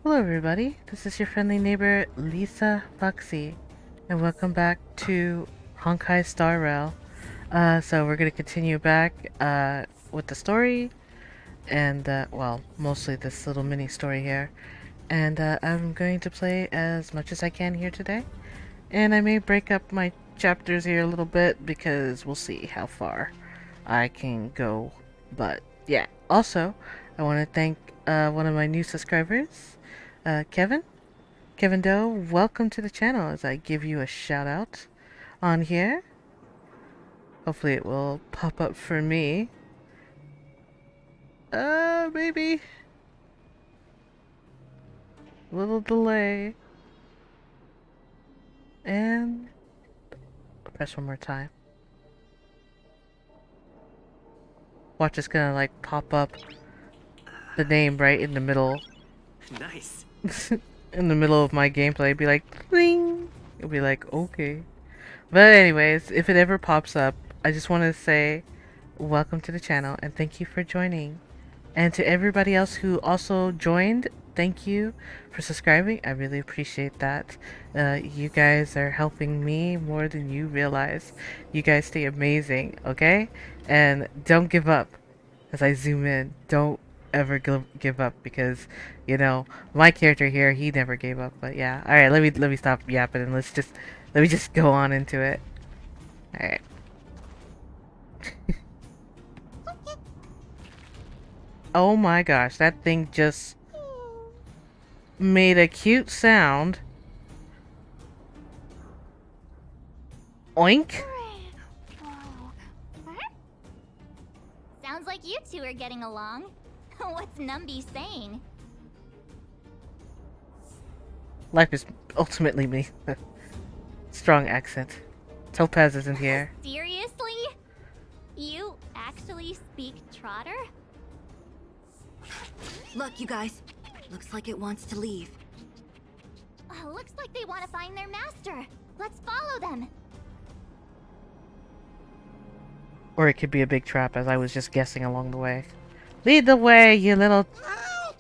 Hello everybody, this is your friendly neighbor Lisa Foxy, and welcome back to Honkai Star Rail. So we're going to continue back with the story, and well, mostly this little mini story here. And I'm going to play as much as I can here today, and I may break up my chapters here a little bit because we'll see how far I can go. But yeah, also, I want to thank one of my new subscribers, Kevin Doe. Welcome to the channel as I give you a shout out on here. Hopefully it will pop up for me. Maybe. A little delay. And press one more time. Watch, it's gonna like pop up the name right in the middle. Nice. In the middle of my gameplay. It'd be like, bling! It'll be like, okay. But anyways, if it ever pops up, I just want to say welcome to the channel and thank you for joining. And to everybody else who also joined, thank you for subscribing. I really appreciate that. You guys are helping me more than you realize. You guys stay amazing, okay? And don't give up. As I zoom in, don't ever give up, because you know my character here, he never gave up. But yeah, all right, let me stop yapping and let me just go on into it. All right. Oh my gosh, that thing just made a cute sound. Oink. Sounds like you two are getting along. What's Numby saying? Life is ultimately me. Strong accent. Topaz isn't here. Seriously? You actually speak Trotter? Look, you guys. Looks like it wants to leave. Looks like they want to find their master. Let's follow them. Or it could be a big trap, as I was just guessing along the way. Lead the way, you little... Help!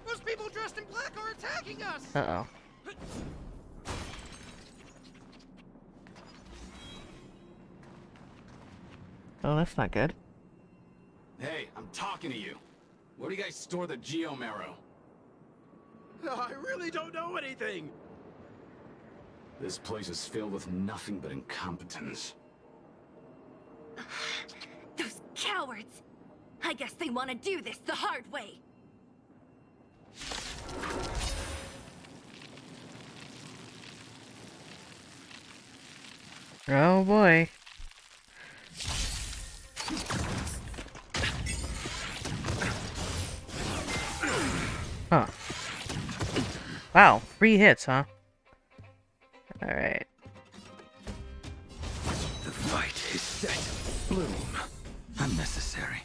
Those people dressed in black are attacking us! Uh-oh. Oh, that's not good. Hey, I'm talking to you. Where do you guys store the Geomarrow? I really don't know anything! This place is filled with nothing but incompetence. Those cowards! I guess they want to do this the hard way. Oh boy. Huh. Wow, 3 hits, huh? Alright. The fight is set. Bloom. Unnecessary.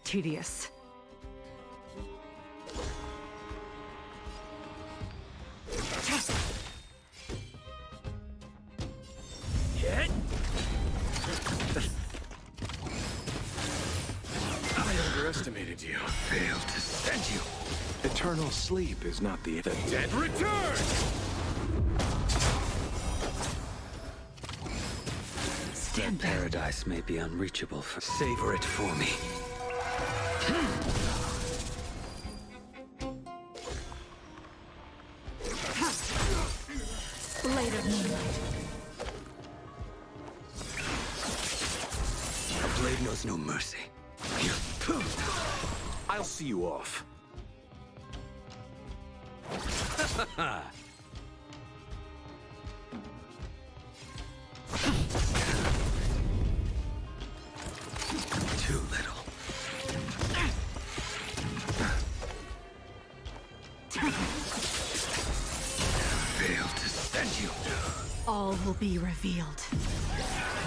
Tedious. Hit. I underestimated you. Failed to send you. Eternal sleep is not the dead return. Stand back. Paradise may be unreachable for... Savor it for me. Later moonlight. A blade knows no mercy. I'll see you off. Too little. Failed to send you. All will be revealed.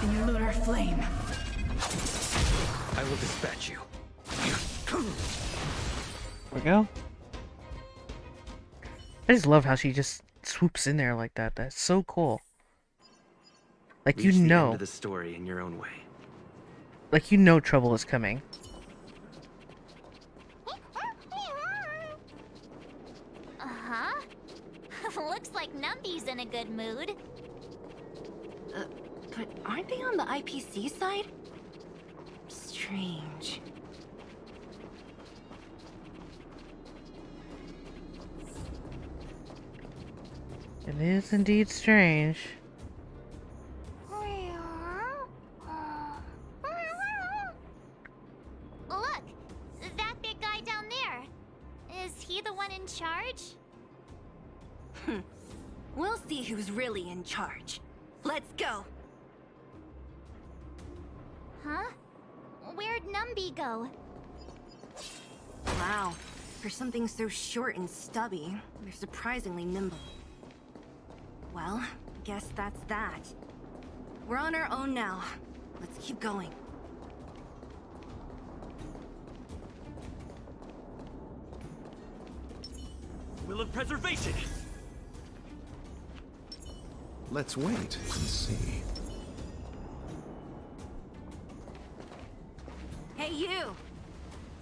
In lunar flame. I will dispatch you. There we go. I just love how she just swoops in there like that. That's so cool. Like Reach the end know, of the story in your own way. like you know trouble is coming. Uh-huh. Looks like Numby's in a good mood. But aren't they on the IPC side? Strange. It is indeed strange. Look, that big guy down there. Is he the one in charge? We'll see who's really in charge. Let's go. Huh? Where'd Numby go? Wow. For something so short and stubby, they're surprisingly nimble. Well, guess that's that. We're on our own now. Let's keep going. Will of preservation! Let's wait and see. Hey, you!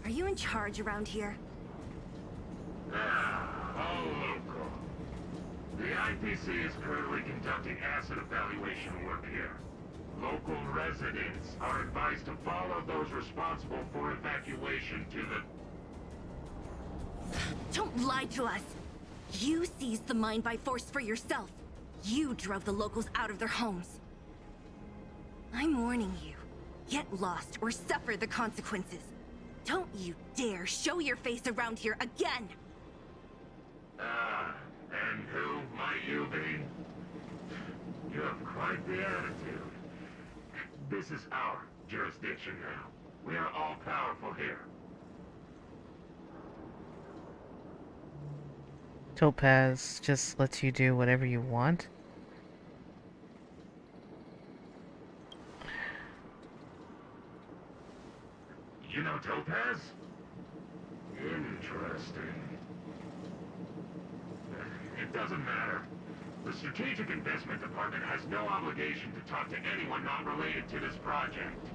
Are you in charge around here? All local. The IPC is currently conducting asset evaluation work here. Local residents are advised to follow those responsible for evacuation to the... Don't lie to us! You seized the mine by force for yourself. You drove the locals out of their homes. I'm warning you. Get lost or suffer the consequences. Don't you dare show your face around here again! Ah, and who might you be? You have quite the attitude. This is our jurisdiction now. We are all powerful here. Topaz just lets you do whatever you want. You know Topaz? Interesting. It doesn't matter. The Strategic Investment Department has no obligation to talk to anyone not related to this project.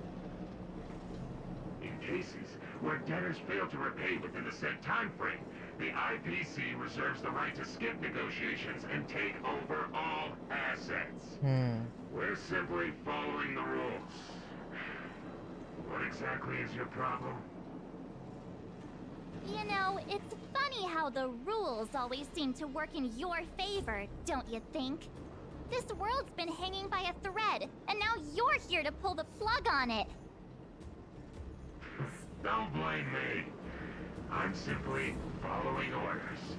In cases where debtors fail to repay within the set time frame, the IPC reserves the right to skip negotiations and take over all assets. We're simply following the rules. What exactly is your problem? You know, it's funny how the rules always seem to work in your favor, don't you think? This world's been hanging by a thread, and now you're here to pull the plug on it. Don't blame me. I'm simply following orders.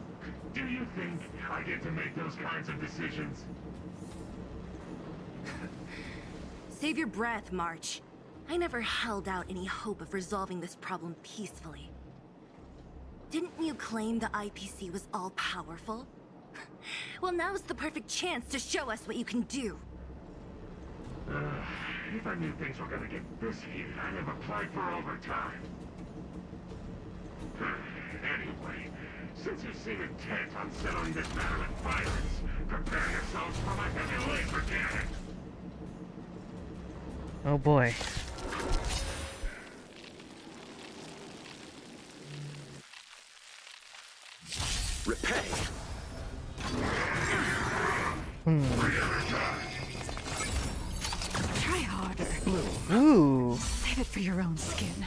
Do you think I get to make those kinds of decisions? Save your breath, March. I never held out any hope of resolving this problem peacefully. Didn't you claim the IPC was all-powerful? Well, now's the perfect chance to show us what you can do. If I knew things were gonna get this heated, I'd have applied for overtime. Anyway, since you seem intent on settling this matter with violence, prepare yourselves for my heavy laser cannon. Oh boy. Repay! Try harder. Ooh. Save it for your own skin.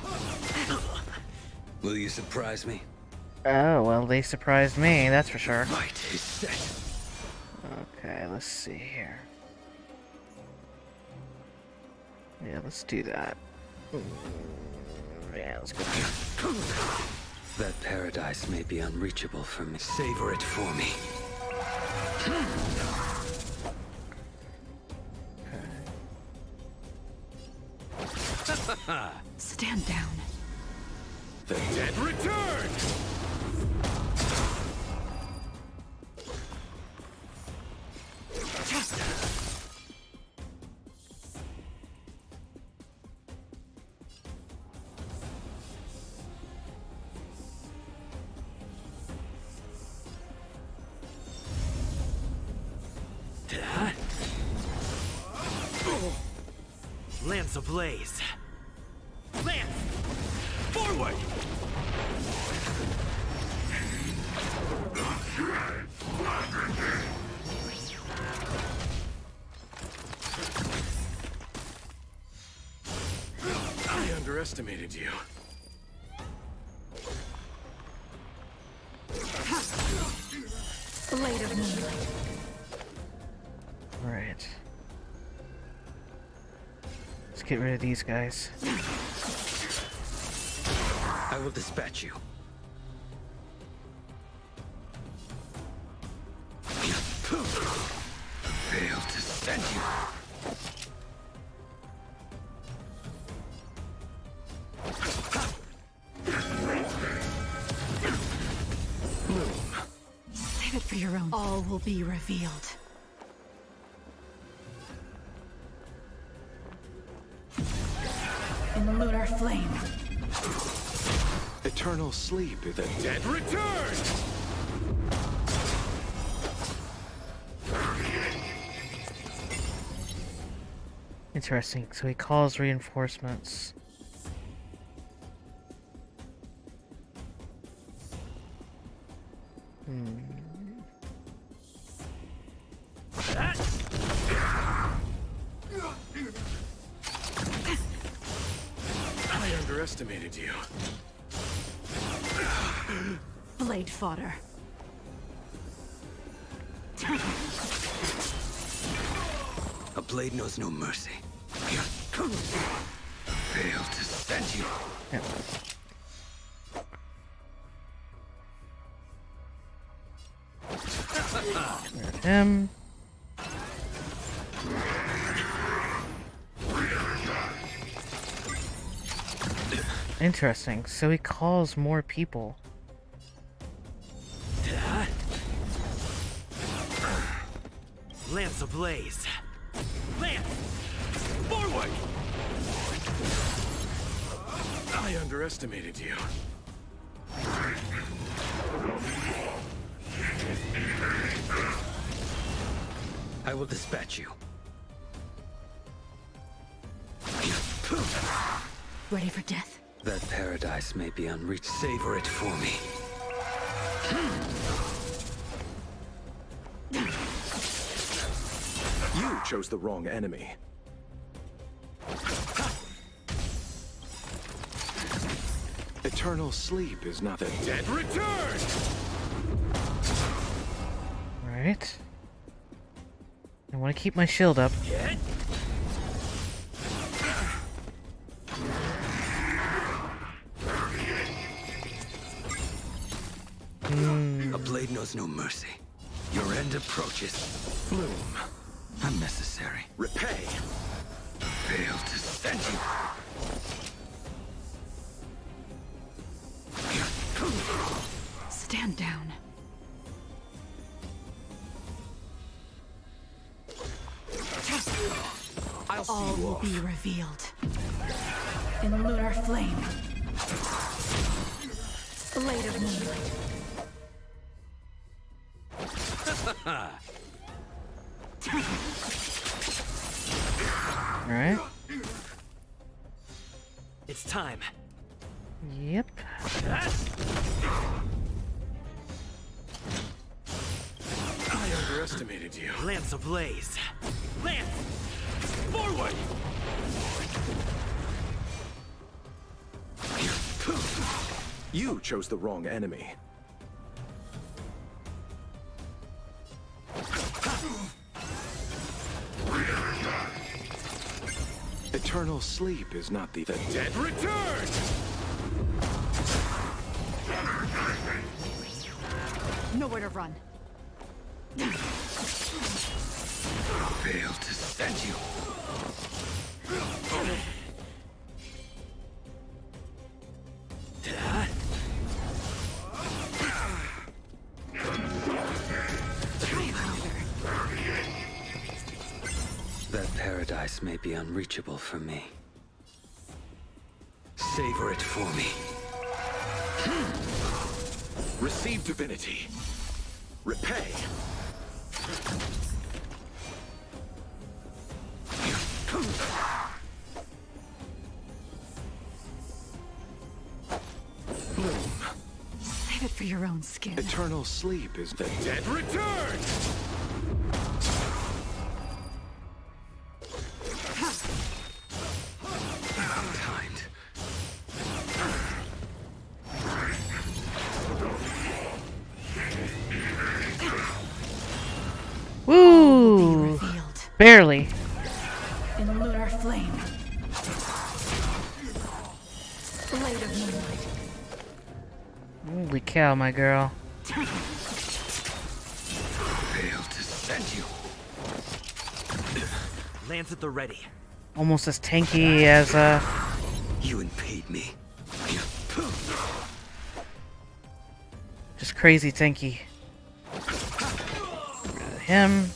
Will you surprise me? Oh, well, they surprised me, that's for sure. Fight is set. Okay, let's see here. Yeah, let's do that. Yeah, let's go. That paradise may be unreachable for me. Savor it for me. Stand down. The dead return! Lance ablaze. Lance! Forward! I underestimated you. Blade of moonlight. Alright. Let's get rid of these guys. I will dispatch you. Failed to send you. Save it for your own. All will be revealed. In the lunar flame. Eternal sleep is The dead return! Interesting. So he calls reinforcements. I underestimated you. Blade fodder. A blade knows no mercy. Failed to send you. Yep. Rid of him. Interesting. So he calls more people. Lance ablaze. Lance! Forward! I underestimated you. I will dispatch you. Ready for death? That paradise may be unreached. Savor it for me. You chose the wrong enemy. Eternal sleep is not the Dead return! Alright. I want to keep my shield up. Get! A blade knows no mercy. Your end approaches. bloom. Unnecessary. Repay. Failed to send you. Stand down. I'll see All you will off. be revealed. In the lunar flame. Blade of moonlight. Alright. It's time. Yep. I underestimated you. Lance ablaze. Lance! Forward! You chose the wrong enemy. Eternal sleep is not the Dead return! Nowhere to run. Failed to send you. That paradise may be unreachable for me. Savor it for me. receive divinity. Repay. own skin. Eternal sleep is the dead return! Timed. Woo! Revealed Barely. in a lunar flame. Blade of moonlight. Holy cow, my girl. Failed to send you. Lance at the ready. Almost as tanky as, You impede me. just crazy tanky. Him.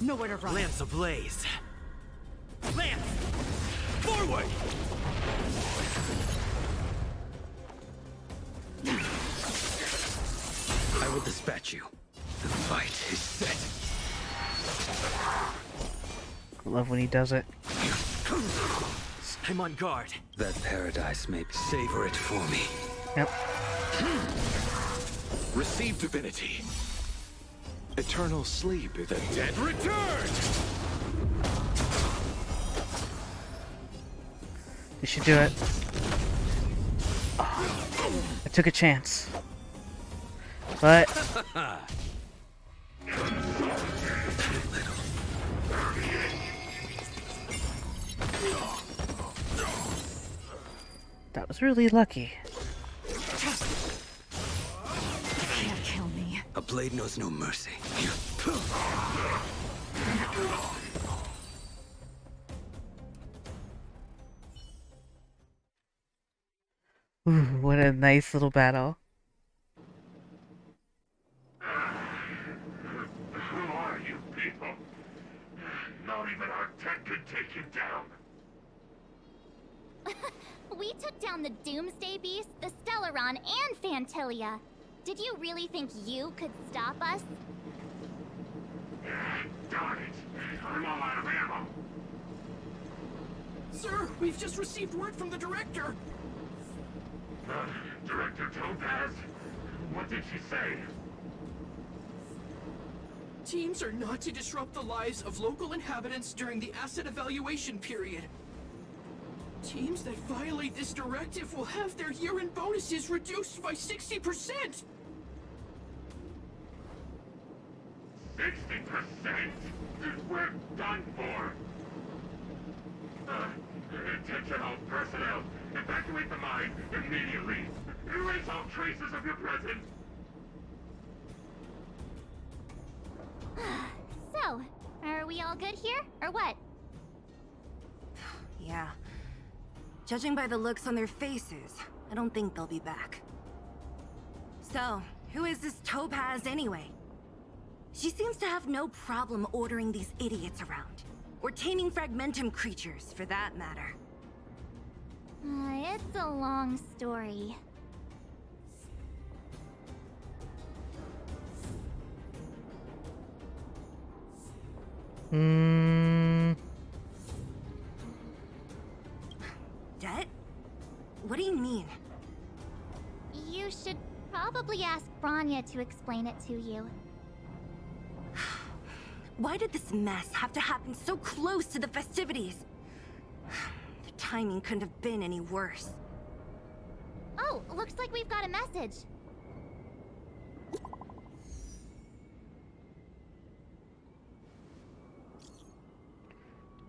Nowhere to run. Lance ablaze. Lance! Forward! I will dispatch you. The fight is set. I love when he does it. I'm on guard. That paradise may savor it for me. Yep. Receive divinity. Eternal sleep is the dead return! You should do it. Oh, I took a chance. But that was really lucky. Can't kill me. A blade knows no mercy. Ooh, what a nice little battle. Who are you people? Not even our tech could take you down. We took down the Doomsday Beast, the Stellaron, and Fantilia. Did you really think you could stop us? Darn it. I'm all out of ammo. Sir, we've just received word from the director. Director Topaz? What did she say? Teams are not to disrupt the lives of local inhabitants during the asset evaluation period. Teams that violate this directive will have their year-end bonuses reduced by 60%! 60%? We're done for. Attention all personnel. Evacuate the mine immediately. Erase all traces of your presence. So, are we all good here, or what? Yeah. Judging by the looks on their faces, I don't think they'll be back. So, who is this Topaz anyway? She seems to have no problem ordering these idiots around. Or taming fragmentum creatures, for that matter. It's a long story. Debt? What do you mean? You should probably ask Branya to explain it to you. Why did this mess have to happen so close to the festivities? The timing couldn't have been any worse. Oh, looks like we've got a message.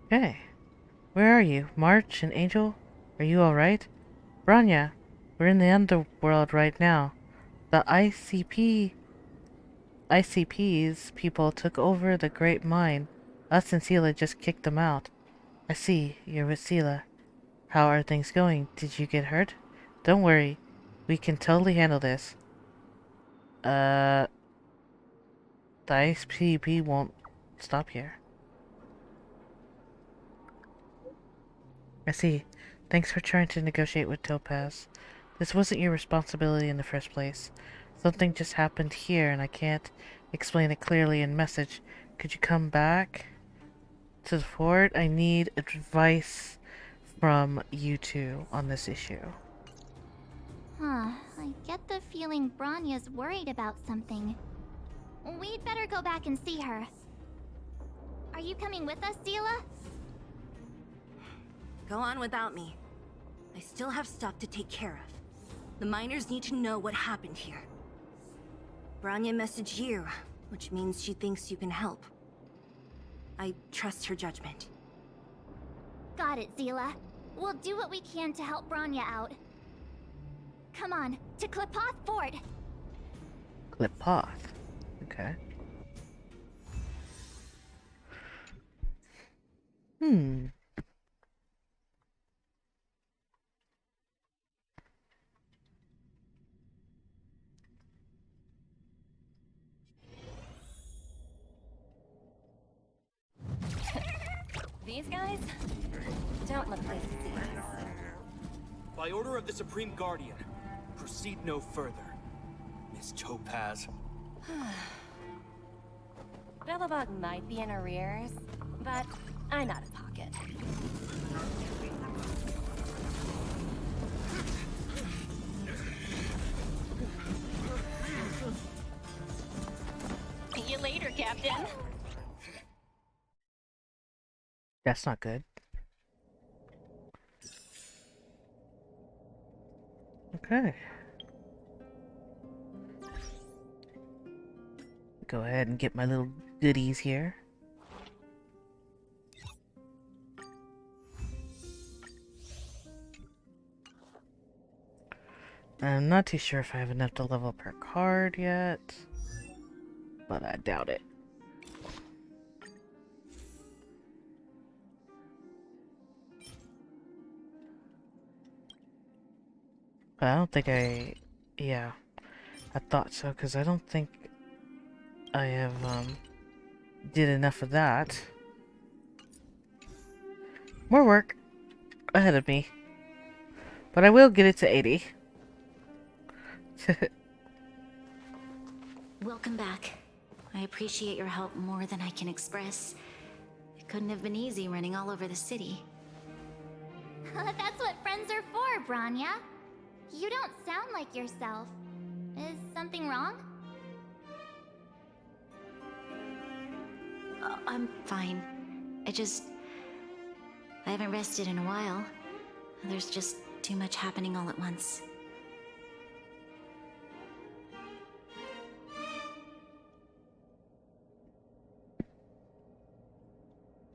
Hey, where are you? March and Angel? Are you alright? Branya, we're in the underworld right now. The ICP's people took over the Great Mine. Us and Sela just kicked them out. I see, you're with Sela. How are things going? Did you get hurt? Don't worry, we can totally handle this. The ICP won't stop here. I see. Thanks for trying to negotiate with Topaz. This wasn't your responsibility in the first place. Something just happened here and I can't explain it clearly in message. Could you come back? to the fort. I need advice from you two on this issue. Huh, I get the feeling Bronya's worried about something. We'd better go back and see her. Are you coming with us, Zila? Go on without me. I still have stuff to take care of. The miners need to know what happened here. Bronya messaged you, which means she thinks you can help. I trust her judgment. Got it, Zila. We'll do what we can to help Bronya out. Come on, to Klipoth Fort! Klipoth. Okay. These guys don't look like thieves. By order of the Supreme Guardian, proceed no further. Miss Topaz. Bellabog might be in arrears, but I'm out of pocket. See you later, Captain. That's not good. Okay. Go ahead and get my little goodies here. I'm not too sure if I have enough to level up her card yet, but I doubt it. I don't think yeah, I thought so, because I don't think I have, did enough of that. More work ahead of me, but I will get it to 80. Welcome back. I appreciate your help more than I can express. It couldn't have been easy running all over the city. That's what friends are for, Bronya. You don't sound like yourself. Is something wrong? I'm fine. I haven't rested in a while. There's just too much happening all at once.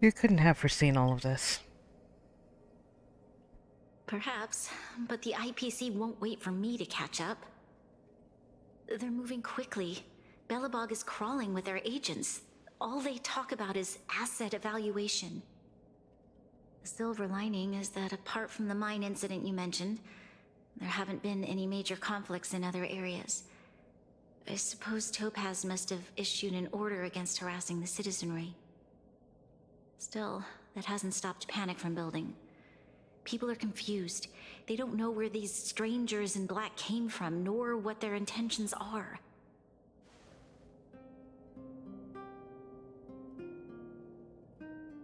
You couldn't have foreseen all of this. Perhaps, but the IPC won't wait for me to catch up. They're moving quickly. Bellabog is crawling with their agents. All they talk about is asset evaluation. The silver lining is that apart from the mine incident you mentioned, there haven't been any major conflicts in other areas. I suppose Topaz must have issued an order against harassing the citizenry. Still, that hasn't stopped panic from building. People are confused. They don't know where these strangers in black came from, nor what their intentions are.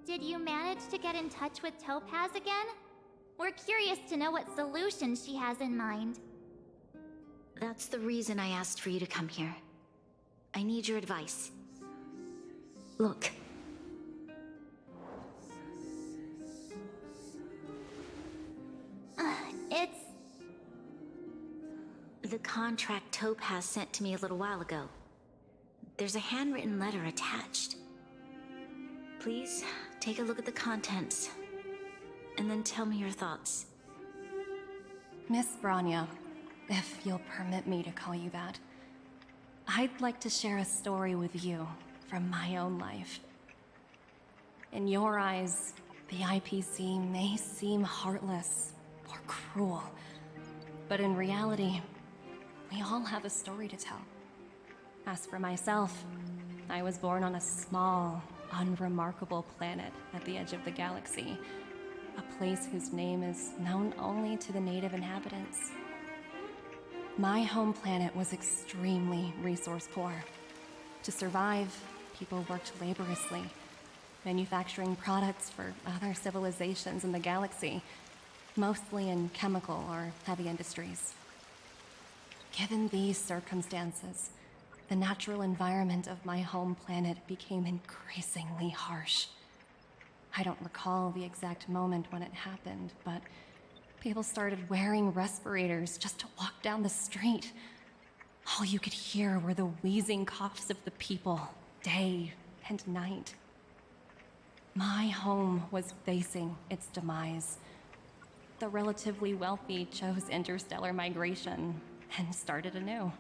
Did you manage to get in touch with Topaz again? We're curious to know what solution she has in mind. That's the reason I asked for you to come here. I need your advice. Look. It's... The contract Topaz sent to me a little while ago. There's a handwritten letter attached. Please, take a look at the contents, and then tell me your thoughts. Miss Bronya, if you'll permit me to call you that, I'd like to share a story with you from my own life. In your eyes, the IPC may seem heartless or cruel, but in reality, we all have a story to tell. As for myself, I was born on a small, unremarkable planet at the edge of the galaxy, a place whose name is known only to the native inhabitants. My home planet was extremely resource poor. To survive, people worked laboriously, manufacturing products for other civilizations in the galaxy, mostly in chemical or heavy industries. Given these circumstances, the natural environment of my home planet became increasingly harsh. I don't recall the exact moment when it happened, but people started wearing respirators just to walk down the street. All you could hear were the wheezing coughs of the people, day and night. My home was facing its demise. The relatively wealthy chose interstellar migration and started anew.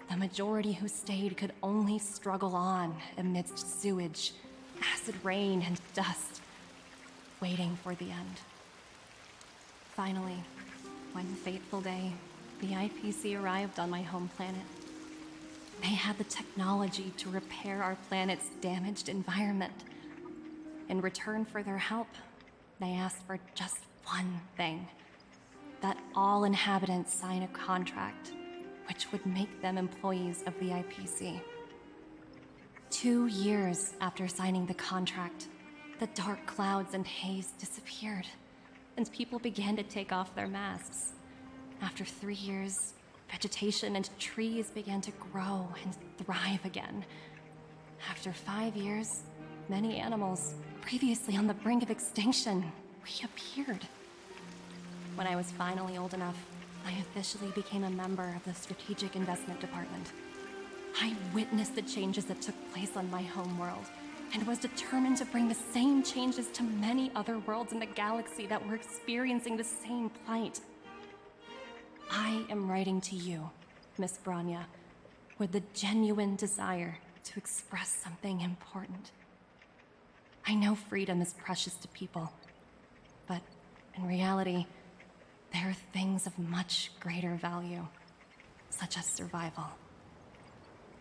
The majority who stayed could only struggle on amidst sewage, acid rain, and dust, waiting for the end. Finally, one fateful day, the IPC arrived on my home planet. They had the technology to repair our planet's damaged environment. In return for their help, they asked for just one thing: that all inhabitants sign a contract which would make them employees of the IPC. 2 years after signing the contract, the dark clouds and haze disappeared, and people began to take off their masks. After 3 years, vegetation and trees began to grow and thrive again. After 5 years, many animals, previously on the brink of extinction, reappeared. When I was finally old enough, I officially became a member of the Strategic Investment Department. I witnessed the changes that took place on my home world, and was determined to bring the same changes to many other worlds in the galaxy that were experiencing the same plight. I am writing to you, Miss Branya, with the genuine desire to express something important. I know freedom is precious to people, but in reality, there are things of much greater value, such as survival.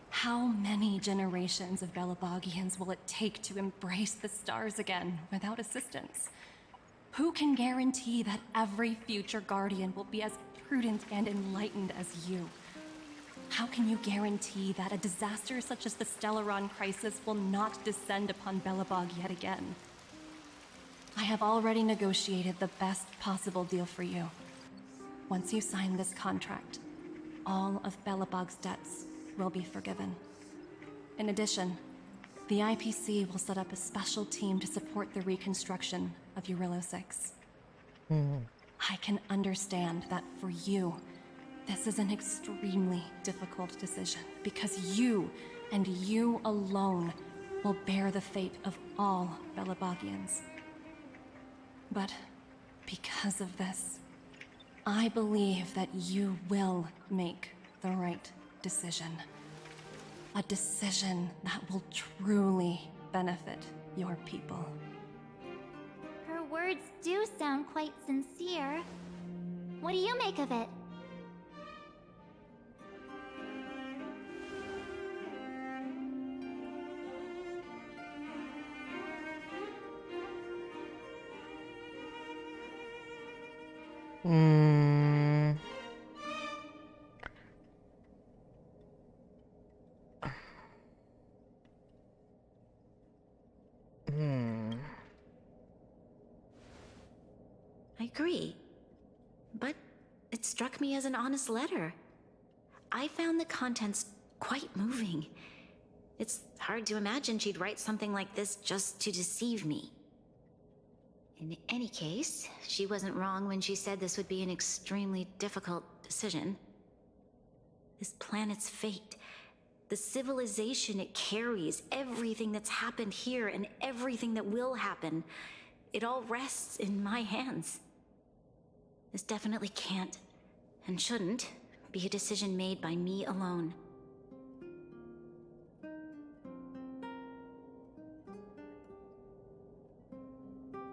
How many generations of Belabogians will it take to embrace the stars again without assistance? Who can guarantee that every future Guardian will be as prudent and enlightened as you? How can you guarantee that a disaster such as the Stellaron crisis will not descend upon Belobog yet again? I have already negotiated the best possible deal for you. Once you sign this contract, all of Belobog's debts will be forgiven. In addition, the IPC will set up a special team to support the reconstruction of Eurillo 6. I can understand that for you, this is an extremely difficult decision, because you, and you alone, will bear the fate of all Belabogians. But because of this, I believe that you will make the right decision. A decision that will truly benefit your people. Her words do sound quite sincere. What do you make of it? I agree. But it struck me as an honest letter. I found the contents quite moving. It's hard to imagine she'd write something like this just to deceive me. In any case, she wasn't wrong when she said this would be an extremely difficult decision. This planet's fate, the civilization it carries, everything that's happened here and everything that will happen, it all rests in my hands. This definitely can't, and shouldn't, be a decision made by me alone.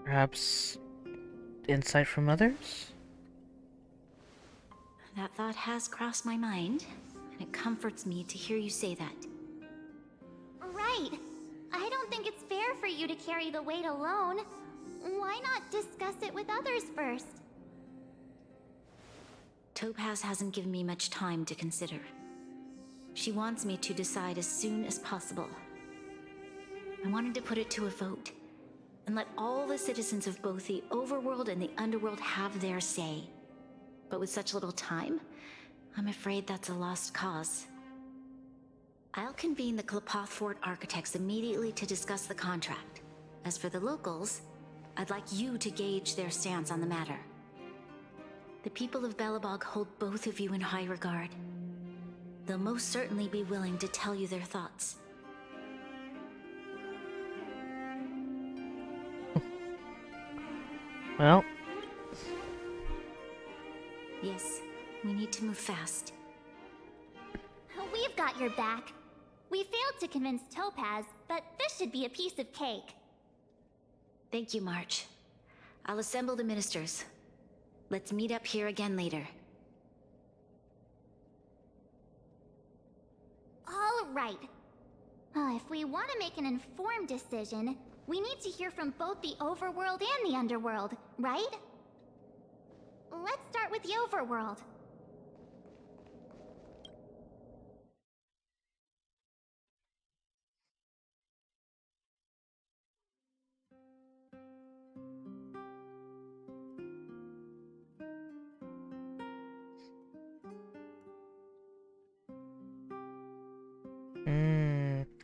Perhaps insight from others? That thought has crossed my mind, and it comforts me to hear you say that. Right. I don't think it's fair for you to carry the weight alone. Why not discuss it with others first? Topaz hasn't given me much time to consider. She wants me to decide as soon as possible. I wanted to put it to a vote and let all the citizens of both the overworld and the underworld have their say. But with such little time, I'm afraid that's a lost cause. I'll convene the GROVEPORT architects immediately to discuss the contract. As for the locals, I'd like you to gauge their stance on the matter. The people of Belobog hold both of you in high regard. They'll most certainly be willing to tell you their thoughts. Well. Yes, we need to move fast. We've got your back. We failed to convince Topaz, but this should be a piece of cake. Thank you, March. I'll assemble the ministers. Let's meet up here again later. All right. If we want to make an informed decision, we need to hear from both the overworld and the underworld, right? Let's start with the overworld.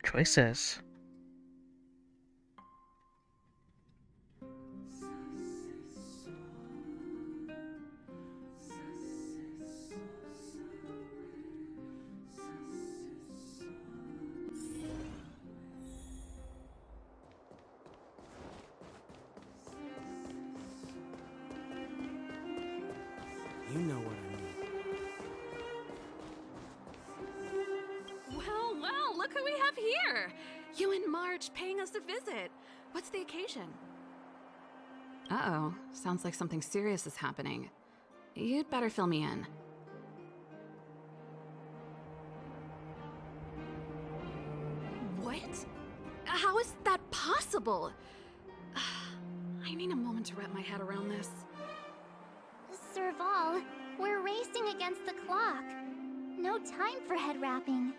Choices. You know what I mean. Well, look who we have here! You and March paying us a visit. What's the occasion? Uh-oh, sounds like something serious is happening. You'd better fill me in. What? How is that possible? I need a moment to wrap my head around this. Serval, we're racing against the clock. No time for head wrapping.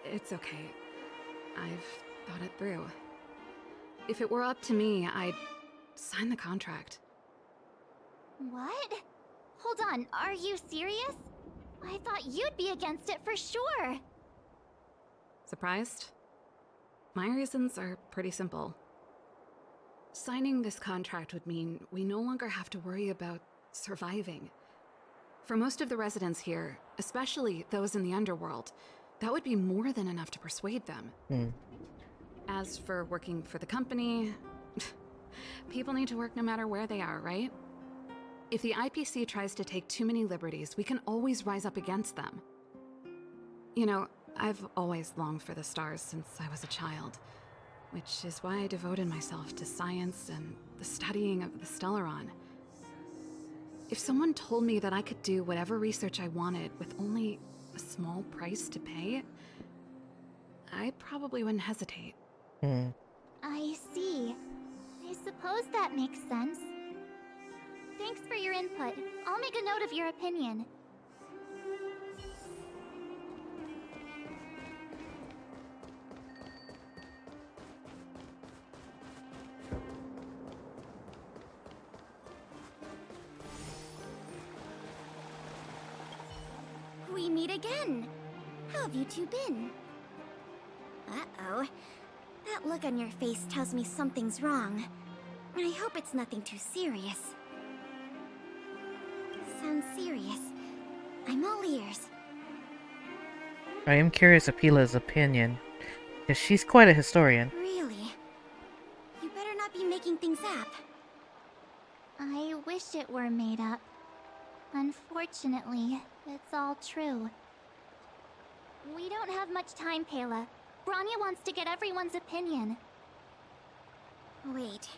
It's okay. I've thought it through. If it were up to me, I'd sign the contract. What? Hold on, are you serious? I thought you'd be against it for sure. Surprised? My reasons are pretty simple. Signing this contract would mean we no longer have to worry about surviving. For most of the residents here, especially those in the underworld, that would be more than enough to persuade them. As for working for the company, people need to work no matter where they are, right? If the IPC tries to take too many liberties, we can always rise up against them. You know, I've always longed for the stars since I was a child, which is why I devoted myself to science and the studying of the Stellaron. If someone told me that I could do whatever research I wanted with only a small price to pay, I probably wouldn't hesitate. I see. I suppose that makes sense. Thanks for your input. I'll make a note of your opinion. We meet again. How have you two been? Uh-oh. That look on your face tells me something's wrong. I hope it's nothing too serious. Sounds serious. I'm all ears. I am curious of Pila's opinion, because she's quite a historian. Really? You better not be making things up. I wish it were made up. Unfortunately, it's all true. We don't have much time, Pela. Branya wants to get everyone's opinion. Wait,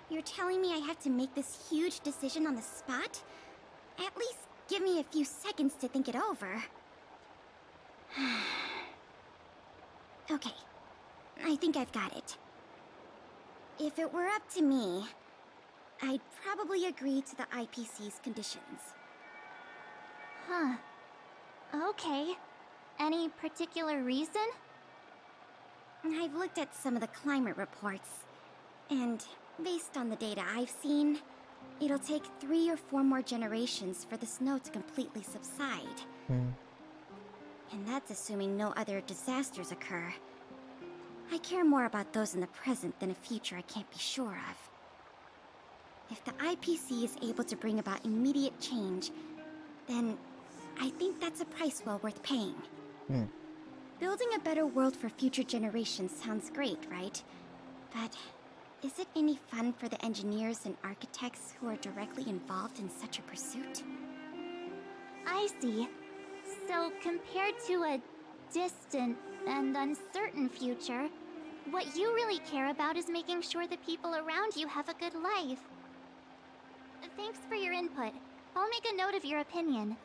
you're telling me I have to make this huge decision on the spot? At least give me a few seconds to think it over. Okay, I think I've got it. If it were up to me, I'd probably agree to the IPC's conditions. Huh. Okay. Any particular reason? I've looked at some of the climate reports, and based on the data I've seen, it'll take 3 or 4 more generations for the snow to completely subside. And that's assuming no other disasters occur. I care more about those in the present than a future I can't be sure of. If the IPC is able to bring about immediate change, then I think that's a price well worth paying. Building a better world for future generations sounds great, right? But is it any fun for the engineers and architects who are directly involved in such a pursuit? I see. So, compared to a distant and uncertain future, what you really care about is making sure the people around you have a good life. Thanks for your input. I'll make a note of your opinion.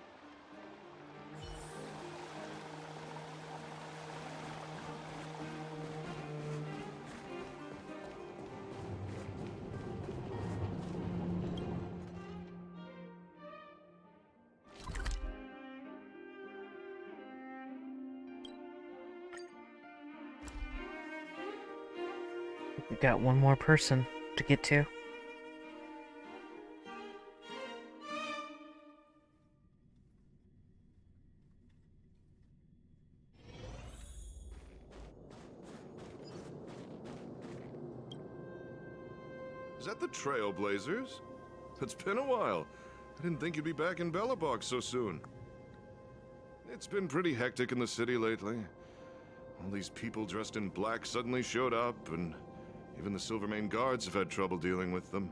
We got one more person to get to. Is that the Trailblazers? It's been a while. I didn't think you'd be back in Belobog so soon. It's been pretty hectic in the city lately. All these people dressed in black suddenly showed up, and even the Silvermane guards have had trouble dealing with them.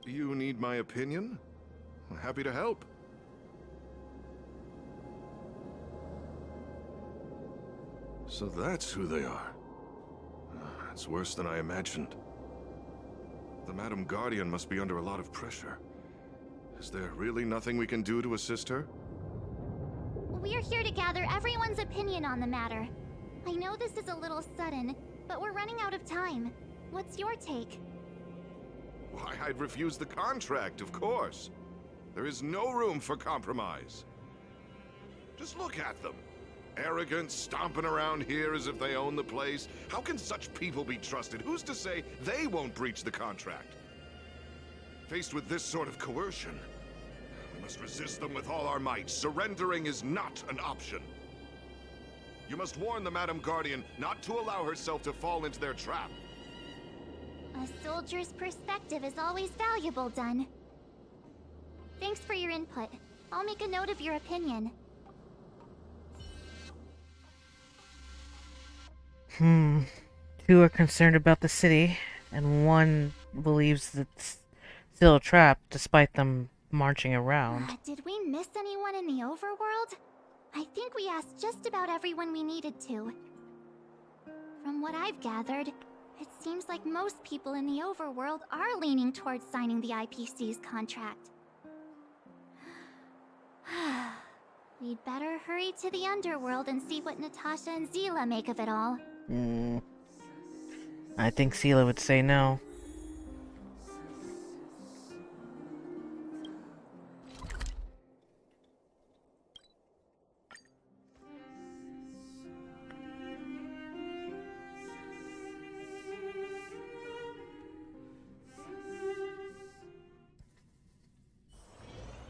You need my opinion? I'm happy to help. So that's who they are. It's worse than I imagined. The Madam Guardian must be under a lot of pressure. Is there really nothing we can do to assist her? We're here to gather everyone's opinion on the matter. I know this is a little sudden, but we're running out of time. What's your take? Why, I'd refuse the contract, of course. There is no room for compromise. Just look at them. Arrogant, stomping around here as if they own the place. How can such people be trusted? Who's to say they won't breach the contract? Faced with this sort of coercion, we must resist them with all our might. Surrendering is not an option. You must warn the Madam Guardian not to allow herself to fall into their trap. A soldier's perspective is always valuable, Dun. Thanks for your input. I'll make a note of your opinion. Two are concerned about the city, and one believes it's still a trap despite them marching around. Did we miss anyone in the overworld? I think we asked just about everyone we needed to. From what I've gathered, it seems like most people in the overworld are leaning towards signing the IPC's contract. We'd better hurry to the underworld and see what Natasha and Zila make of it all. I think Sela would say no.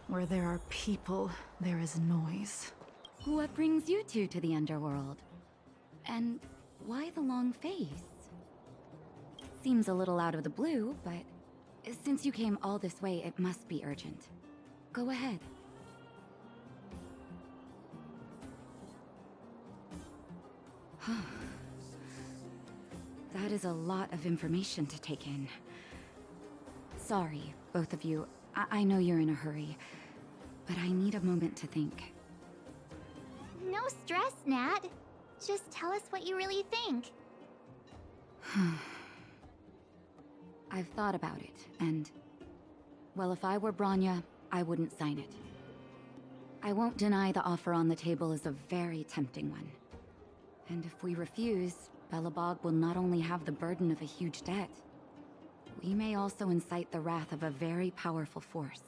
Where there are people, there is noise. What brings you two to the underworld? And why the long face? Seems a little out of the blue, but since you came all this way, it must be urgent. Go ahead. That is a lot of information to take in. Sorry, both of you. I know you're in a hurry, but I need a moment to think. No stress, Nat. Just tell us what you really think. I've thought about it, and... well, if I were Bronya, I wouldn't sign it. I won't deny the offer on the table is a very tempting one. And if we refuse, Belobog will not only have the burden of a huge debt, we may also incite the wrath of a very powerful force.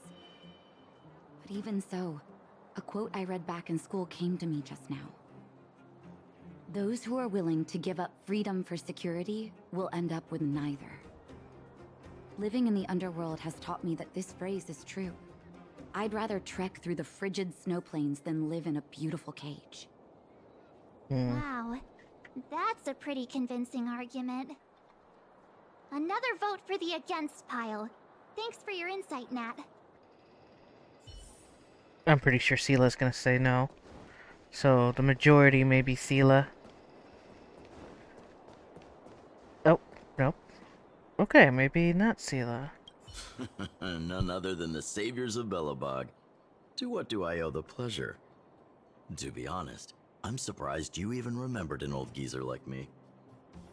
But even so, a quote I read back in school came to me just now. Those who are willing to give up freedom for security will end up with neither. Living in the underworld has taught me that this phrase is true. I'd rather trek through the frigid snow plains than live in a beautiful cage. Wow, that's a pretty convincing argument. Another vote for the against pile. Thanks for your insight, Nat. I'm pretty sure Sela's gonna say no. So the majority may be Sela. Oh, nope. Okay, maybe not Sela. None other than the saviors of Belobog. To what do I owe the pleasure? To be honest, I'm surprised you even remembered an old geezer like me.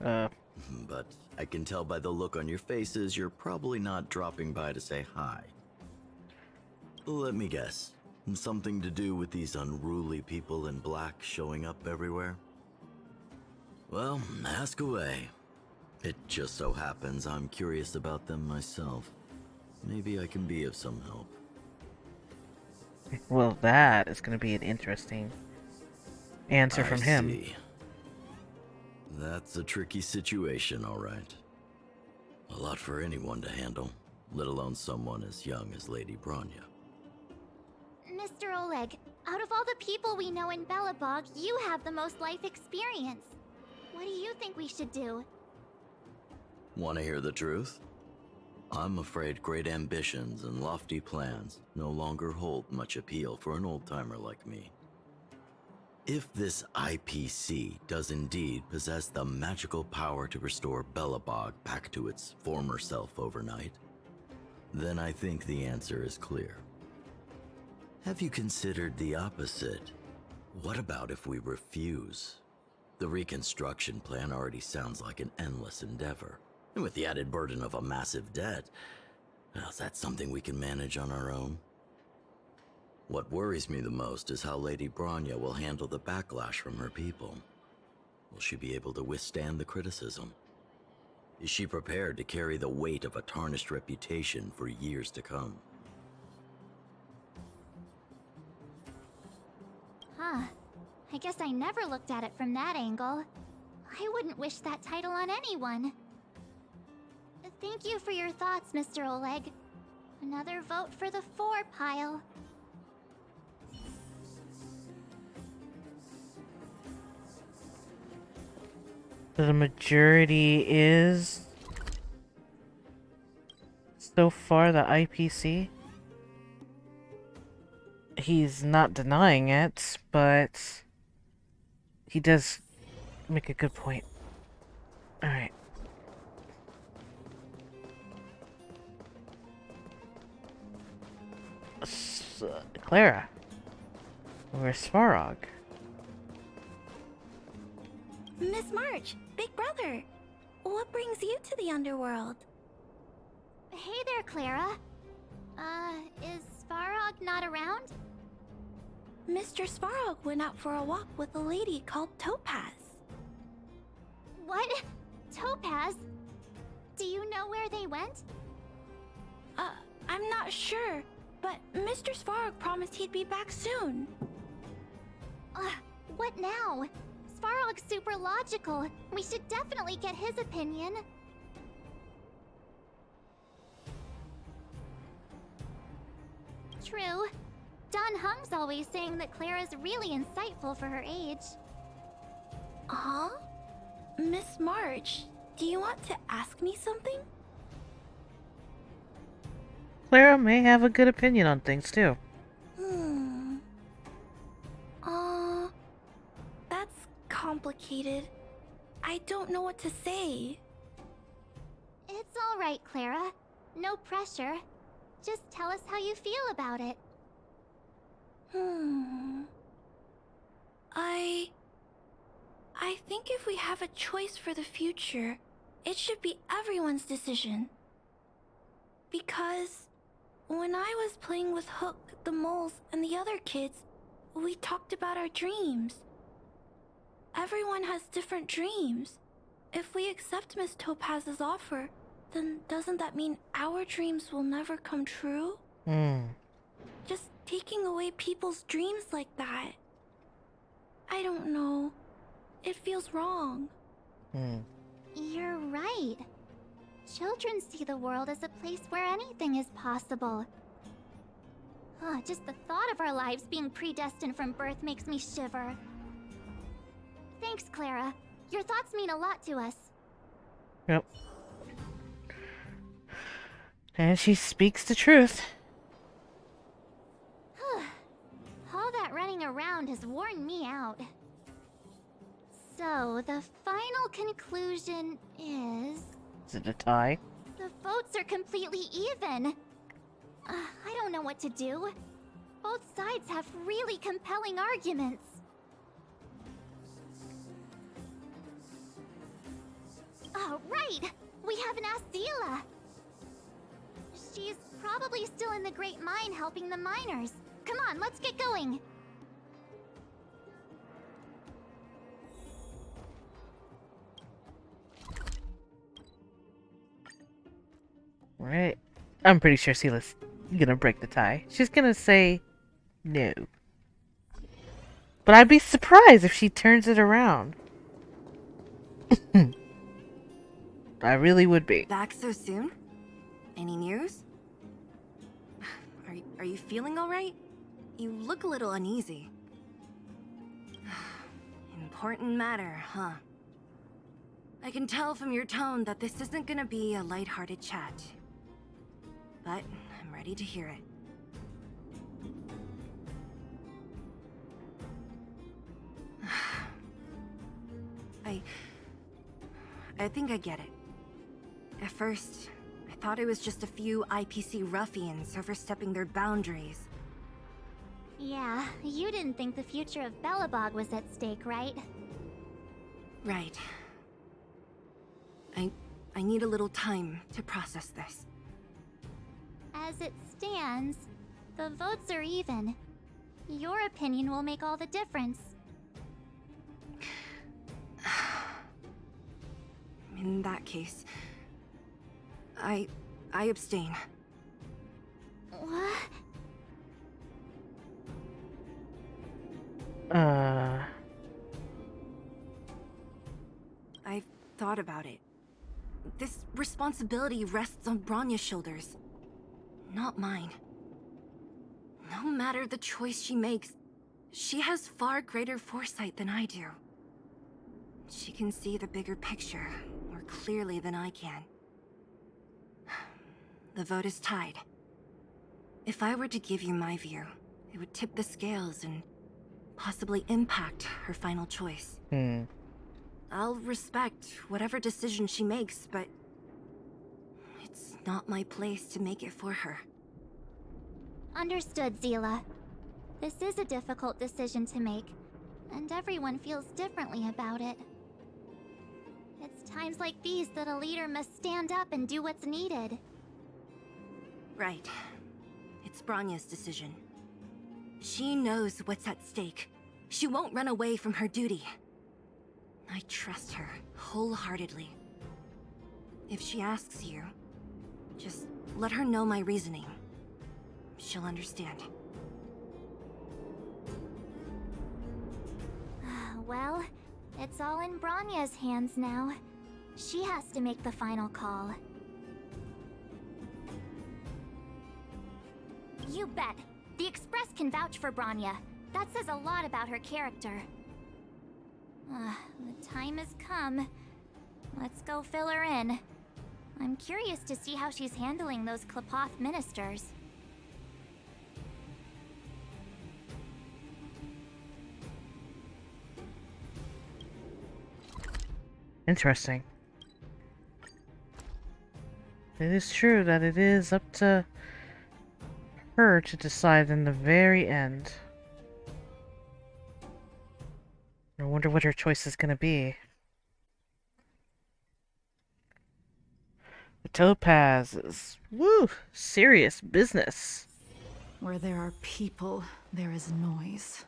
But I can tell by the look on your faces you're probably not dropping by to say hi. Let me guess. Something to do with these unruly people in black showing up everywhere? Well, ask away. It just so happens I'm curious about them myself. Maybe I can be of some help. Well, that is going to be an interesting answer from him. See. That's a tricky situation, all right. A lot for anyone to handle, let alone someone as young as Lady Bronya. Mr. Oleg, out of all the people we know in Belobog, you have the most life experience. What do you think we should do? Want to hear the truth? I'm afraid great ambitions and lofty plans no longer hold much appeal for an old-timer like me. If this IPC does indeed possess the magical power to restore Belobog back to its former self overnight, then I think the answer is clear. Have you considered the opposite? What about if we refuse? The reconstruction plan already sounds like an endless endeavor. And with the added burden of a massive debt, well, is that something we can manage on our own? What worries me the most is how Lady Bronya will handle the backlash from her people. Will she be able to withstand the criticism? Is she prepared to carry the weight of a tarnished reputation for years to come? Huh. I guess I never looked at it from that angle. I wouldn't wish that title on anyone. Thank you for your thoughts, Mr. Oleg. Another vote for the 4 pile. The majority is so far the IPC. He's not denying it, but he does make a good point. Alright. Clara. Where's Svarog? Miss March, Big Brother, what brings you to the underworld? Hey there, Clara. Is Svarog not around? Mr. Svarog went out for a walk with a lady called Topaz. What? Topaz? Do you know where they went? I'm not sure, but Mr. Svarog promised he'd be back soon. What now? Svarog's super logical. We should definitely get his opinion. True. Don Hung's always saying that Clara's really insightful for her age. Huh? Miss March, do you want to ask me something? Clara may have a good opinion on things too. That's complicated. I don't know what to say. It's all right, Clara. No pressure. Just tell us how you feel about it. I think if we have a choice for the future, it should be everyone's decision. Because when I was playing with Hook, the moles, and the other kids, we talked about our dreams. Everyone has different dreams. If we accept Miss Topaz's offer, then doesn't that mean our dreams will never come true? Just taking away people's dreams like that. I don't know. It feels wrong. You're right. Children see the world as a place where anything is possible. Just the thought of our lives being predestined from birth makes me shiver. Thanks, Clara. Your thoughts mean a lot to us. Yep. And she speaks the truth. All that running around has worn me out. So, the final conclusion is... Is it a tie? The votes are completely even. I don't know what to do. Both sides have really compelling arguments. Oh, right! We haven't asked Zila. She's probably still in the Great Mine helping the miners. Come on, let's get going. Right. I'm pretty sure Zila's gonna break the tie. She's gonna say no. But I'd be surprised if she turns it around. I really would be. Back so soon? Any news? Are you feeling all right? You look a little uneasy. Important matter, huh? I can tell from your tone that this isn't gonna be a lighthearted chat. But I'm ready to hear it. I think I get it. At first, I thought it was just a few IPC ruffians overstepping their boundaries. Yeah, you didn't think the future of Belobog was at stake, right? Right. I need a little time to process this. As it stands, the votes are even. Your opinion will make all the difference. In that case, I abstain. What? I've thought about it. This responsibility rests on Bronya's shoulders, not mine. No matter the choice she makes, she has far greater foresight than I do. She can see the bigger picture more clearly than I can. The vote is tied. If I were to give you my view, it would tip the scales and possibly impact her final choice. I'll respect whatever decision she makes, but it's not my place to make it for her. Understood, Zila. This is a difficult decision to make, and everyone feels differently about it. It's times like these that a leader must stand up and do what's needed. Right. It's Bronya's decision. She knows what's at stake. She won't run away from her duty. I trust her wholeheartedly. If she asks you, just let her know my reasoning. She'll understand. Well, it's all in Bronya's hands now. She has to make the final call. You bet. The Express can vouch for Bronya. That says a lot about her character. The time has come. Let's go fill her in. I'm curious to see how she's handling those Klepoth ministers. Interesting. It is true that it is up to her to decide in the very end. I wonder what her choice is going to be. The topaz is, woo, serious business. Where there are people, there is noise.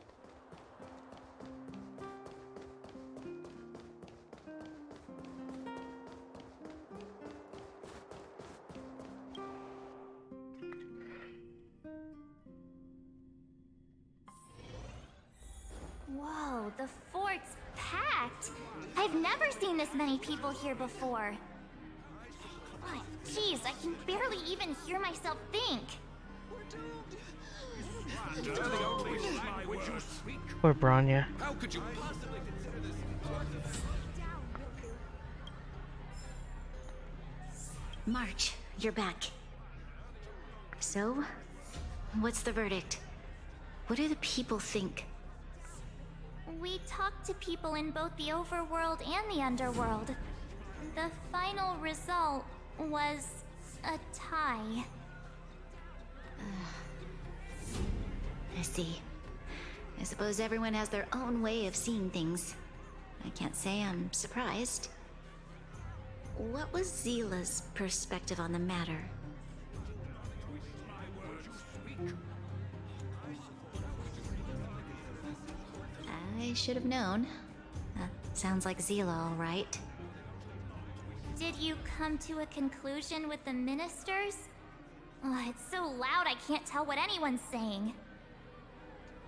Whoa, the fort's packed. I've never seen this many people here before. Oh, jeez, I can barely even hear myself think. Poor Bronya. How could you possibly consider this important? March, you're back. So, what's the verdict? What do the people think? We talked to people in both the overworld and the underworld. The final result was a tie. I see. I suppose everyone has their own way of seeing things. I can't say I'm surprised. What was Zila's perspective on the matter? I should have known. Sounds like Zila, all right. Did you come to a conclusion with the ministers? Oh, it's so loud I can't tell what anyone's saying.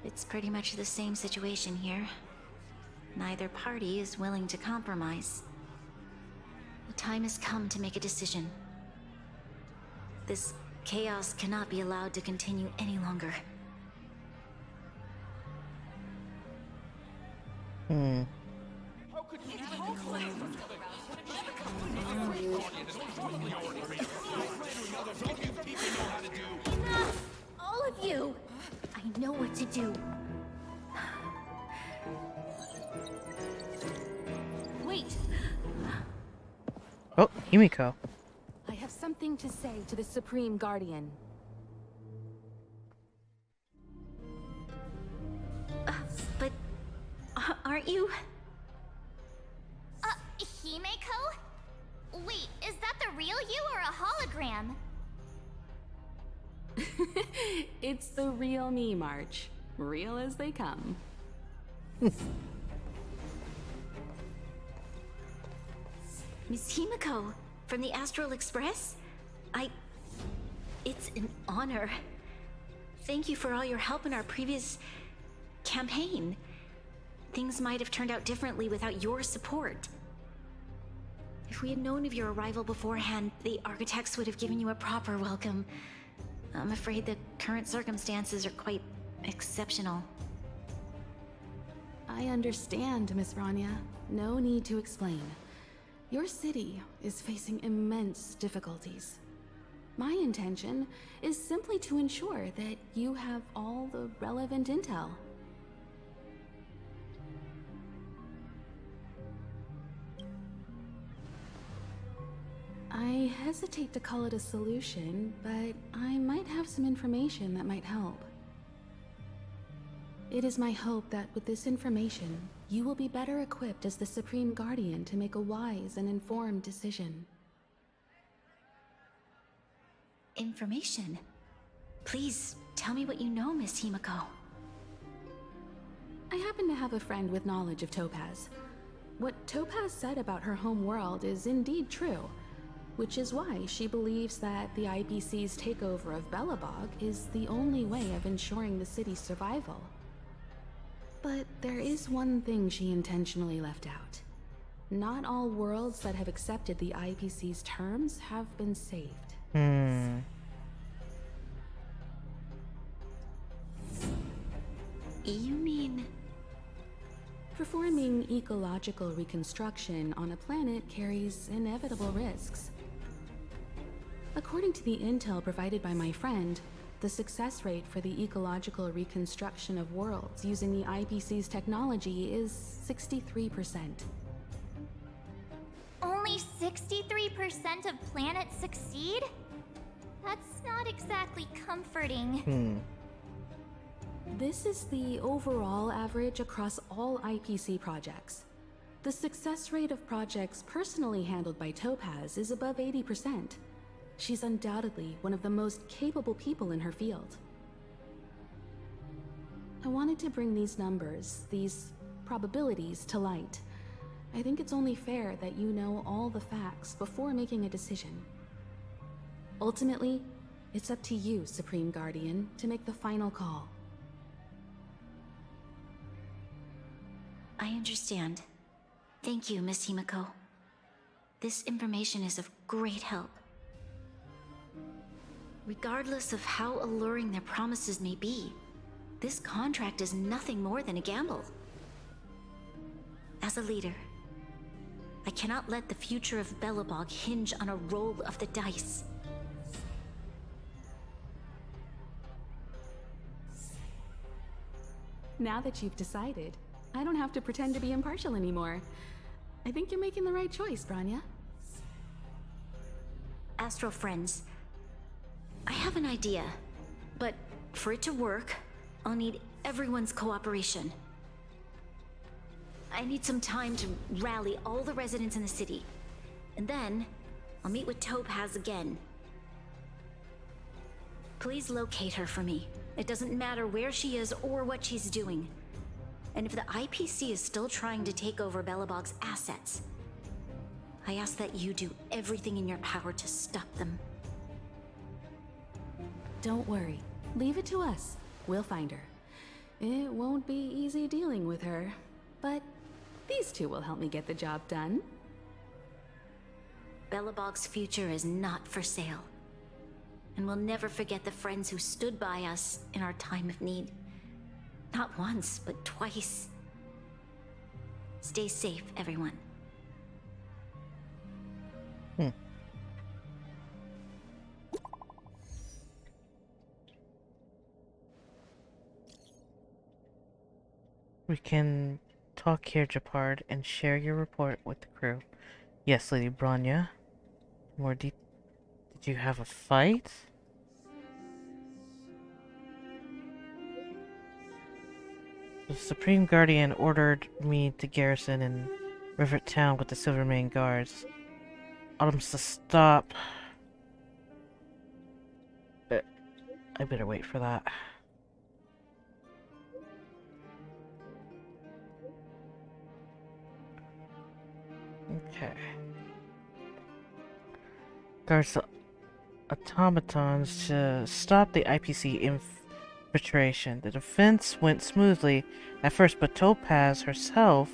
It's pretty much the same situation here. Neither party is willing to compromise. The time has come to make a decision. This chaos cannot be allowed to continue any longer. Enough! All of you! I know what to do. Wait! Oh, Himiko. I have something to say to the Supreme Guardian. But aren't you? Himiko? Wait, is that the real you or a hologram? It's the real me, March. Real as they come. Miss Himiko, from the Astral Express? It's an honor. Thank you for all your help in our previous campaign. Things might have turned out differently without your support. If we had known of your arrival beforehand, the architects would have given you a proper welcome. I'm afraid the current circumstances are quite exceptional. I understand, Miss Bronya. No need to explain. Your city is facing immense difficulties. My intention is simply to ensure that you have all the relevant intel. I hesitate to call it a solution, but I might have some information that might help. It is my hope that with this information, you will be better equipped as the Supreme Guardian to make a wise and informed decision. Information? Please, tell me what you know, Miss Himiko. I happen to have a friend with knowledge of Topaz. What Topaz said about her home world is indeed true, which is why she believes that the IPC's takeover of Belobog is the only way of ensuring the city's survival. But there is one thing she intentionally left out. Not all worlds that have accepted the IPC's terms have been saved. You mean... Performing ecological reconstruction on a planet carries inevitable risks. According to the intel provided by my friend, the success rate for the ecological reconstruction of worlds using the IPC's technology is 63%. Only 63% of planets succeed? That's not exactly comforting. This is the overall average across all IPC projects. The success rate of projects personally handled by Topaz is above 80%. She's undoubtedly one of the most capable people in her field. I wanted to bring these numbers, these probabilities, to light. I think it's only fair that you know all the facts before making a decision. Ultimately, it's up to you, Supreme Guardian, to make the final call. I understand. Thank you, Miss Himiko. This information is of great help. Regardless of how alluring their promises may be, this contract is nothing more than a gamble. As a leader, I cannot let the future of Belobog hinge on a roll of the dice. Now that you've decided, I don't have to pretend to be impartial anymore. I think you're making the right choice, Branya. Astro friends, I have an idea, but for it to work, I'll need everyone's cooperation. I need some time to rally all the residents in the city, and then I'll meet with Topaz again. Please locate her for me. It doesn't matter where she is or what she's doing. And if the IPC is still trying to take over Belobog's assets, I ask that you do everything in your power to stop them. Don't worry. Leave it to us. We'll find her. It won't be easy dealing with her, but these two will help me get the job done. Belobog's future is not for sale. And we'll never forget the friends who stood by us in our time of need. Not once, but twice. Stay safe, everyone. We can talk here, Japard, and share your report with the crew. Yes, Lady Branya. More deep. Did you have a fight? The Supreme Guardian ordered me to garrison in Rivet Town with the Silvermane Guards. Autumn's to stop. I better wait for that. Okay. Guards the automatons to stop the IPC infiltration. The defense went smoothly at first, but Topaz herself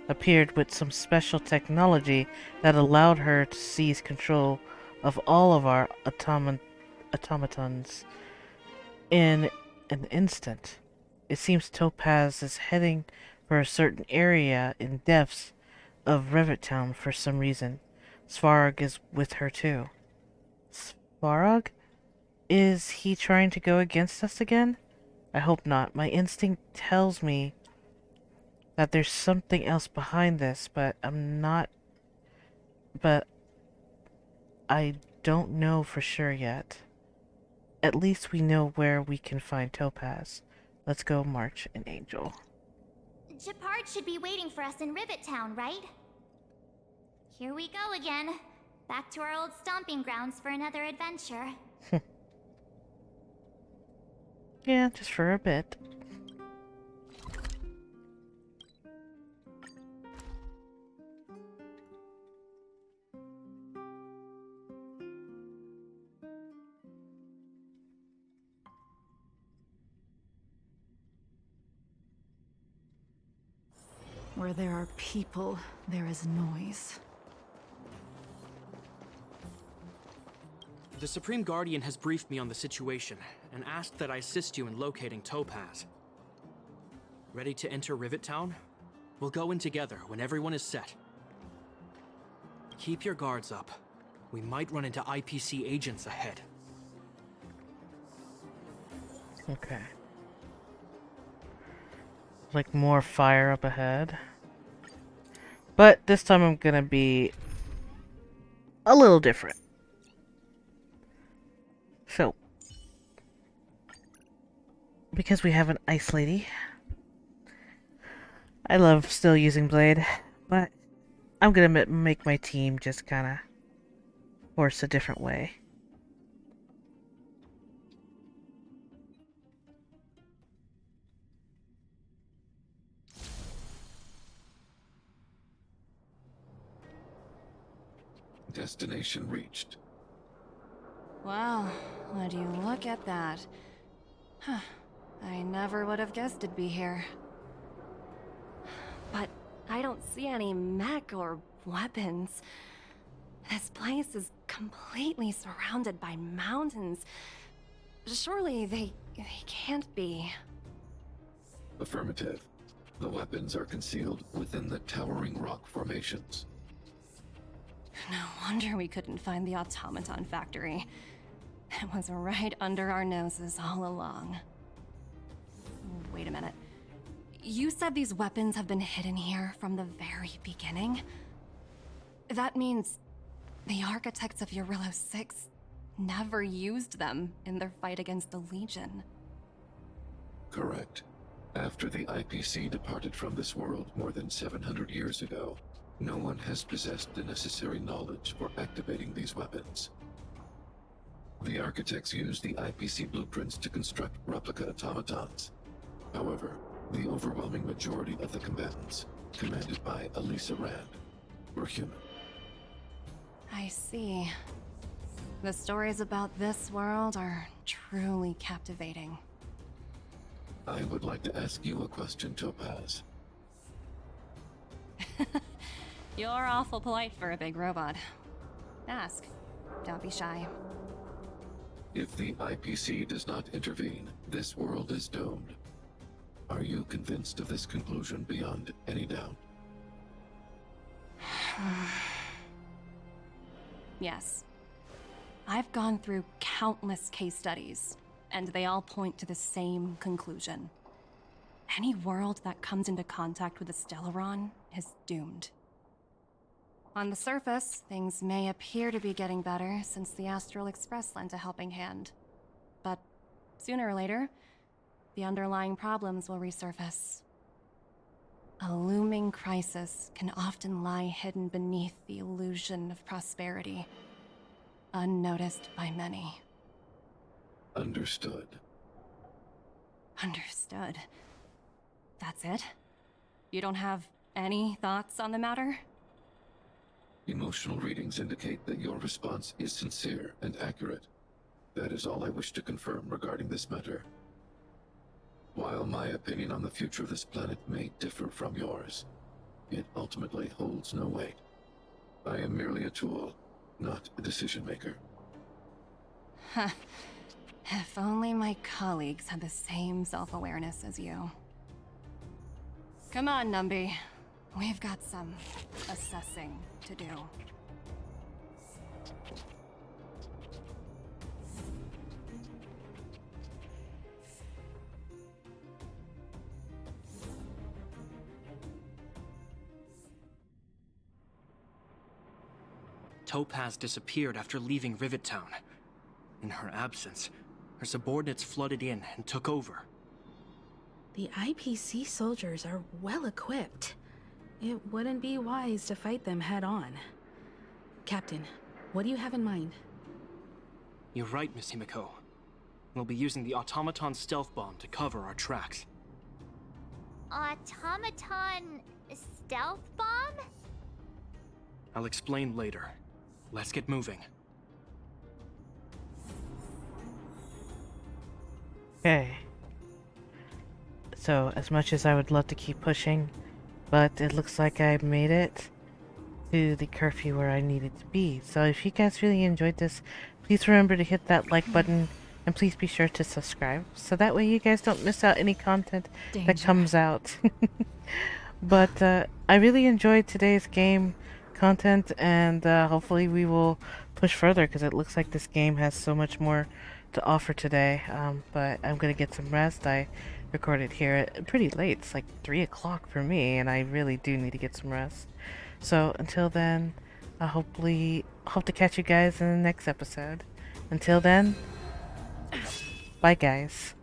appeared with some special technology that allowed her to seize control of all of our automatons in an instant. It seems Topaz is heading for a certain area in depths of Rivet Town for some reason. Svarog is with her too. Svarog? Is he trying to go against us again? I hope not. My instinct tells me that there's something else behind this, but I don't know for sure yet. At least we know where we can find Topaz. Let's go march an angel. Japard should be waiting for us in Rivet Town, right? Here we go again. Back to our old stomping grounds for another adventure. Yeah, just for a bit. Where there are people, there is noise. The Supreme Guardian has briefed me on the situation and asked that I assist you in locating Topaz. Ready to enter Rivet Town? We'll go in together when everyone is set. Keep your guards up. We might run into IPC agents ahead. Okay. Like more fire up ahead. But this time I'm gonna be a little different. So, because we have an ice lady, I love still using Blade, but I'm gonna make my team just kinda force a different way. Destination reached. Wow, would you look at that? Huh. I never would have guessed it'd be here. But I don't see any mech or weapons. This place is completely surrounded by mountains. Surely they can't be. Affirmative. The weapons are concealed within the towering rock formations. No wonder we couldn't find the automaton factory. It was right under our noses all along. Wait a minute. You said these weapons have been hidden here from the very beginning? That means the architects of Eurillo 6 never used them in their fight against the Legion. Correct. After the IPC departed from this world more than 700 years ago, no one has possessed the necessary knowledge for activating these weapons. The architects used the IPC blueprints to construct replica automatons. However, the overwhelming majority of the combatants, commanded by Elisa Rand, were human. I see. The stories about this world are truly captivating. I would like to ask you a question, Topaz. You're awful polite for a big robot. Ask. Don't be shy. If the IPC does not intervene, this world is doomed. Are you convinced of this conclusion beyond any doubt? Yes. I've gone through countless case studies, and they all point to the same conclusion. Any world that comes into contact with a Stellaron is doomed. On the surface, things may appear to be getting better since the Astral Express lent a helping hand. But sooner or later, the underlying problems will resurface. A looming crisis can often lie hidden beneath the illusion of prosperity, unnoticed by many. Understood. Understood. That's it? You don't have any thoughts on the matter? Emotional readings indicate that your response is sincere and accurate. That is all I wish to confirm regarding this matter. While my opinion on the future of this planet may differ from yours, it ultimately holds no weight. I am merely a tool, not a decision maker. Huh. If only my colleagues had the same self-awareness as you. Come on, Numby. We've got some assessing to do. Topaz disappeared after leaving Rivet Town. In her absence, her subordinates flooded in and took over. The IPC soldiers are well equipped. It wouldn't be wise to fight them head on. Captain, what do you have in mind? You're right, Miss Himiko. We'll be using the automaton stealth bomb to cover our tracks. Automaton stealth bomb? I'll explain later. Let's get moving. Okay. So, as much as I would love to keep pushing, but it looks like I made it to the curfew where I needed to be. So if you guys really enjoyed this, please remember to hit that like button, and please be sure to subscribe, so that way you guys don't miss out any content that comes out. But I really enjoyed today's game content, and hopefully we will push further, because it looks like this game has so much more to offer today. But I'm gonna get some rest. I recorded here pretty late. It's like 3 o'clock for me, and I really do need to get some rest. So until then, I hope to catch you guys in the next episode. Until then, bye guys.